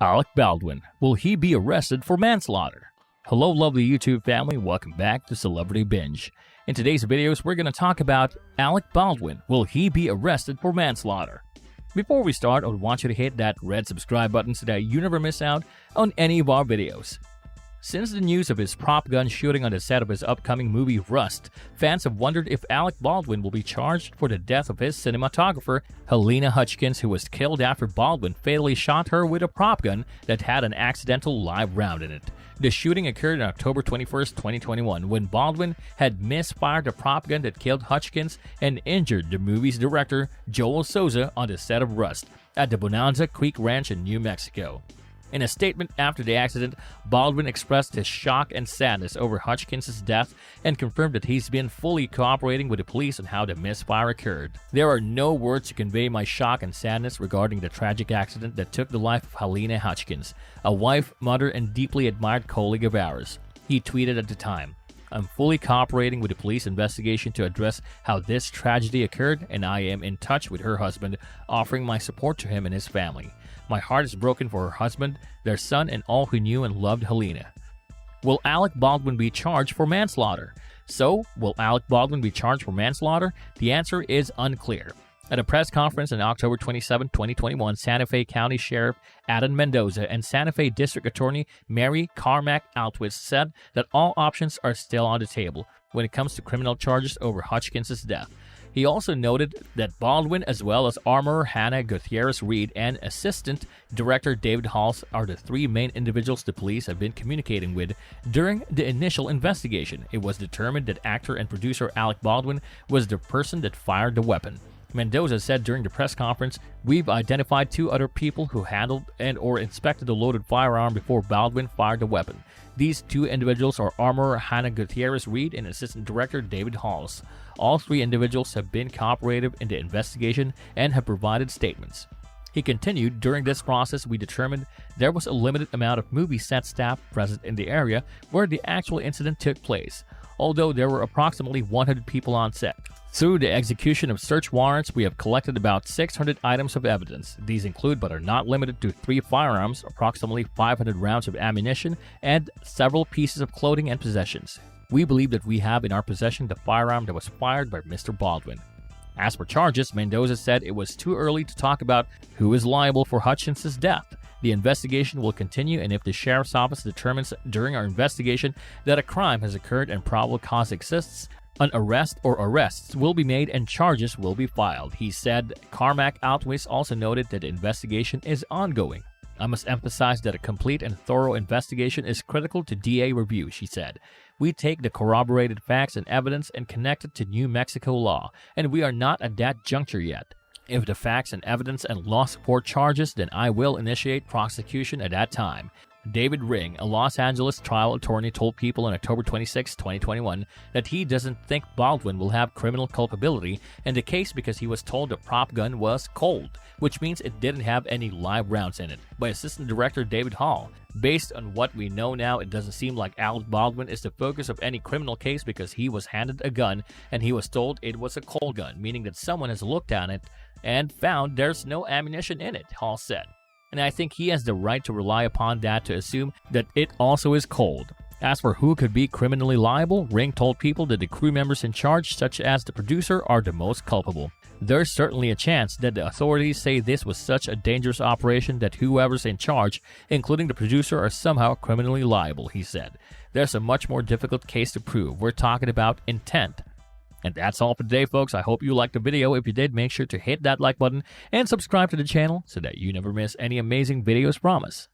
Alec Baldwin, will he be arrested for manslaughter? Hello lovely YouTube family, welcome back to Celebrity Binge. In today's videos, we're going to talk about Alec Baldwin, will he be arrested for manslaughter? Before we start, I would want you to hit that red subscribe button so that you never miss out on any of our videos. Since the news of his prop gun shooting on the set of his upcoming movie Rust, fans have wondered if Alec Baldwin will be charged for the death of his cinematographer, Halyna Hutchins, who was killed after Baldwin fatally shot her with a prop gun that had an accidental live round in it. The shooting occurred on October 21, 2021, when Baldwin had misfired a prop gun that killed Hutchins and injured the movie's director, Joel Souza, on the set of Rust at the Bonanza Creek Ranch in New Mexico. In a statement after the accident, Baldwin expressed his shock and sadness over Hutchins' death and confirmed that he's been fully cooperating with the police on how the misfire occurred. There are no words to convey my shock and sadness regarding the tragic accident that took the life of Halyna Hutchins, a wife, mother, and deeply admired colleague of ours. He tweeted at the time, "I'm fully cooperating with the police investigation to address how this tragedy occurred, and I am in touch with her husband, offering my support to him and his family. My heart is broken for her husband, their son, and all who knew and loved Halyna." Will Alec Baldwin be charged for manslaughter? So, will Alec Baldwin be charged for manslaughter? The answer is unclear. At a press conference on October 27, 2021, Santa Fe County Sheriff Adan Mendoza and Santa Fe District Attorney Mary Carmack-Altwies said that all options are still on the table when it comes to criminal charges over Hutchins' death. He also noted that Baldwin, as well as armourer Hannah Gutierrez-Reed and Assistant Director David Halls, are the three main individuals the police have been communicating with during the initial investigation. It was determined that actor and producer Alec Baldwin was the person that fired the weapon. Mendoza said during the press conference, "We've identified two other people who handled and/or inspected the loaded firearm before Baldwin fired the weapon. These two individuals are armourer Hannah Gutierrez-Reed and Assistant Director David Halls. All three individuals have been cooperative in the investigation and have provided statements." He continued, "During this process, we determined there was a limited amount of movie set staff present in the area where the actual incident took place, although there were approximately 100 people on set. Through the execution of search warrants, we have collected about 600 items of evidence. These include but are not limited to 3 firearms, approximately 500 rounds of ammunition, and several pieces of clothing and possessions. We believe that we have in our possession the firearm that was fired by Mr. Baldwin." As for charges, Mendoza said it was too early to talk about who is liable for Hutchins' death. The investigation will continue, and if the sheriff's office determines during our investigation that a crime has occurred and probable cause exists, an arrest or arrests will be made and charges will be filed, he said. Carmack-Altwies also noted that the investigation is ongoing. "I must emphasize that a complete and thorough investigation is critical to DA review," she said. "We take the corroborated facts and evidence and connect it to New Mexico law, and we are not at that juncture yet. If the facts and evidence and law support charges, then I will initiate prosecution at that time." David Ring, a Los Angeles trial attorney, told People on October 26, 2021, that he doesn't think Baldwin will have criminal culpability in the case because he was told the prop gun was cold, which means it didn't have any live rounds in it, by Assistant Director David Hall. "Based on what we know now, it doesn't seem like Alec Baldwin is the focus of any criminal case because he was handed a gun and he was told it was a cold gun, meaning that someone has looked at it and found there's no ammunition in it," Hall said. "And I think he has the right to rely upon that to assume that it also is cold." As for who could be criminally liable, Ring told People that the crew members in charge, such as the producer, are the most culpable. "There's certainly a chance that the authorities say this was such a dangerous operation that whoever's in charge, including the producer, are somehow criminally liable," he said. "There's a much more difficult case to prove. We're talking about intent." And that's all for today, folks. I hope you liked the video. If you did, make sure to hit that like button and subscribe to the channel so that you never miss any amazing videos from us.